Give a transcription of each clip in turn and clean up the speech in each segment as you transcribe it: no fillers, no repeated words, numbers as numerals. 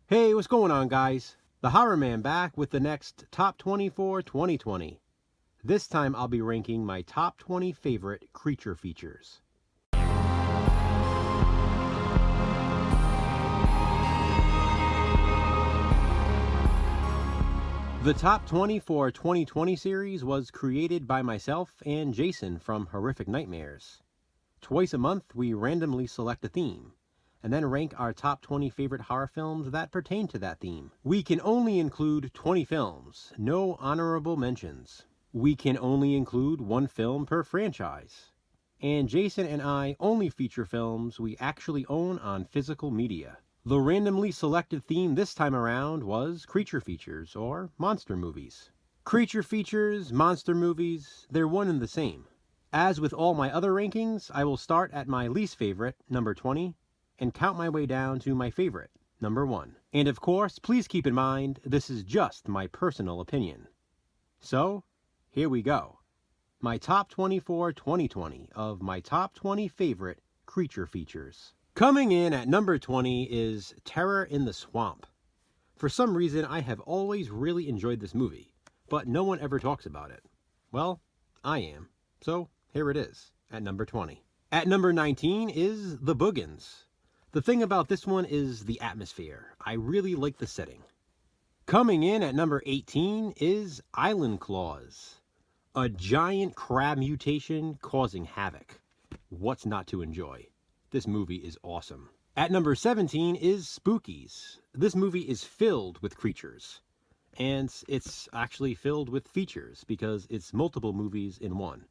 Hey, what's going on, guys? The Horror Man back with the next Top 20 for 2020. This time I'll be ranking my top 20 favorite creature features. The Top 20 for 2020 series was created by myself and Jason from Horrific Nightmares. Twice a month, we randomly select a theme, and then rank our top 20 favorite horror films that pertain to that theme. We can only include 20 films, no honorable mentions. We can only include one film per franchise. And Jason and I only feature films we actually own on physical media. The randomly selected theme this time around was creature features, or monster movies. Creature features, monster movies, they're one and the same. As with all my other rankings, I will start at my least favorite, number 20, and count my way down to my favorite, number 1. And of course, please keep in mind, this is just my personal opinion. So, here we go. My top 20 for 2020 of my top 20 favorite creature features. Coming in at number 20 is Terror in the Swamp. For some reason, I have always really enjoyed this movie, but no one ever talks about it. Well, I am. So, here it is, at number 20. At number 19 is The Boogans. The thing about this one is the atmosphere. I really like the setting. Coming in at number 18 is Island Claws. A giant crab mutation causing havoc. What's not to enjoy? This movie is awesome. At number 17 is Spookies. This movie is filled with creatures. And it's actually filled with features because it's multiple movies in one.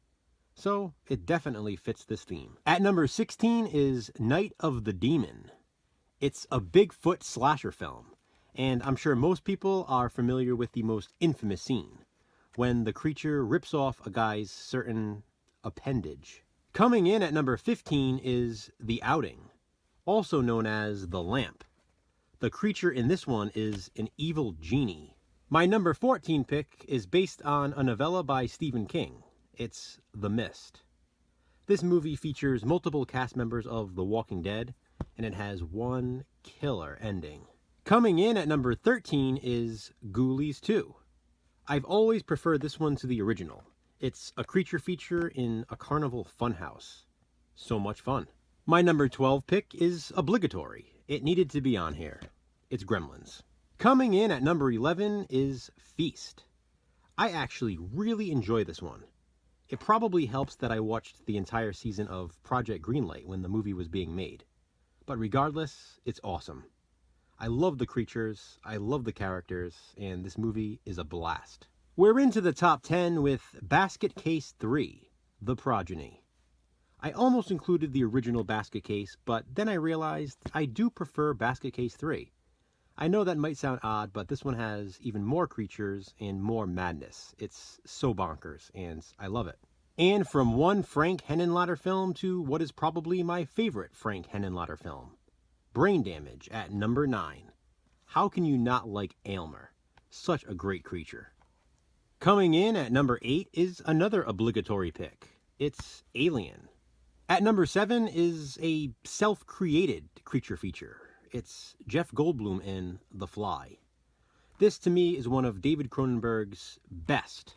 So it definitely fits this theme. At number 16 is Night of the Demon. It's a Bigfoot slasher film, and I'm sure most people are familiar with the most infamous scene, when the creature rips off a guy's certain appendage. Coming in at number 15 is The Outing, also known as The Lamp. The creature in this one is an evil genie. My number 14 pick is based on a novella by Stephen King. It's The Mist. This movie features multiple cast members of The Walking Dead, and it has one killer ending. Coming in at number 13 is Ghoulies 2. I've always preferred this one to the original. It's a creature feature in a carnival funhouse. So much fun. My number 12 pick is obligatory. It needed to be on here. It's Gremlins. Coming in at number 11 is Feast. I actually really enjoy this one. It probably helps that I watched the entire season of Project Greenlight when the movie was being made. But regardless, it's awesome. I love the creatures, I love the characters, and this movie is a blast. We're into the top 10 with Basket Case 3, The Progeny. I almost included the original Basket Case, but then I realized I do prefer Basket Case 3. I know that might sound odd, but this one has even more creatures and more madness. It's so bonkers, and I love it. And from one Frank Henenlotter film to what is probably my favorite Frank Henenlotter film, Brain Damage at number 9. How can you not like Aylmer? Such a great creature. Coming in at number 8 is another obligatory pick. It's Alien. At number 7 is a self-created creature feature. It's Jeff Goldblum in The Fly. This, to me, is one of David Cronenberg's best,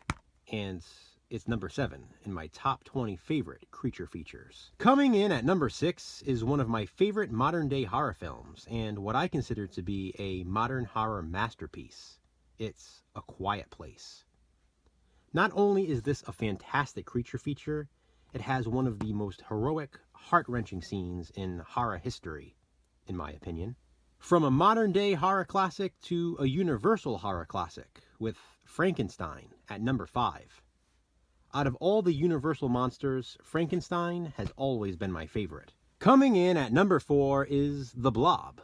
and it's number 7 in my top 20 favorite creature features. Coming in at number 6 is one of my favorite modern-day horror films, and what I consider to be a modern horror masterpiece. It's A Quiet Place. Not only is this a fantastic creature feature, it has one of the most heroic, heart-wrenching scenes in horror history, in my opinion. From a modern-day horror classic to a universal horror classic, with Frankenstein at number 5. Out of all the Universal monsters, Frankenstein has always been my favorite. Coming in at number 4 is The Blob.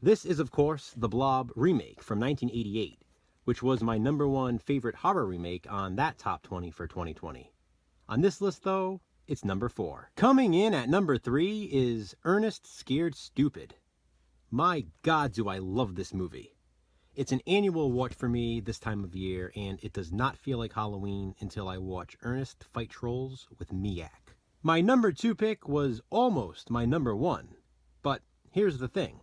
This is, of course, The Blob remake from 1988, which was my number 1 favorite horror remake on that top 20 for 2020. On this list, though, it's number 4. Coming in at number 3 is Ernest Scared Stupid. My God, do I love this movie. It's an annual watch for me this time of year, and it does not feel like Halloween until I watch Ernest fight trolls with Miak. My number 2 pick was almost my number 1, but here's the thing.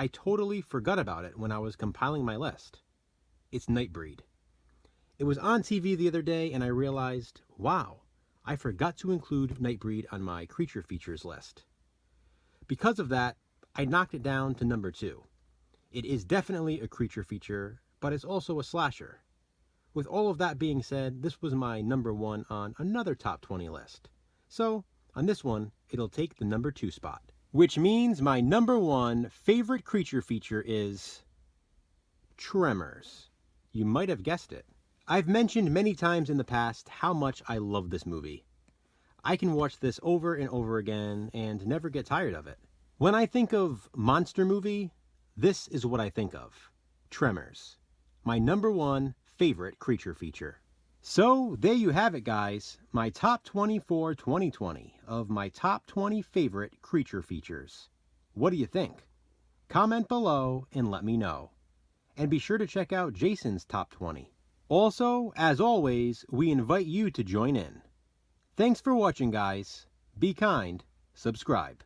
I totally forgot about it when I was compiling my list. It's Nightbreed. It was on TV the other day and I realized, wow, I forgot to include Nightbreed on my creature features list. Because of that, I knocked it down to number 2. It is definitely a creature feature, but it's also a slasher. With all of that being said, this was my number 1 on another top 20 list. So, on this one, it'll take the number 2 spot. Which means my number 1 favorite creature feature is Tremors. You might have guessed it. I've mentioned many times in the past how much I love this movie. I can watch this over and over again and never get tired of it. When I think of monster movie, this is what I think of. Tremors. My number 1 favorite creature feature. So, there you have it, guys. My top 20 for 2020 of my top 20 favorite creature features. What do you think? Comment below and let me know. And be sure to check out Jason's top 20. Also, as always, we invite you to join in. Thanks for watching, guys. Be kind. Subscribe.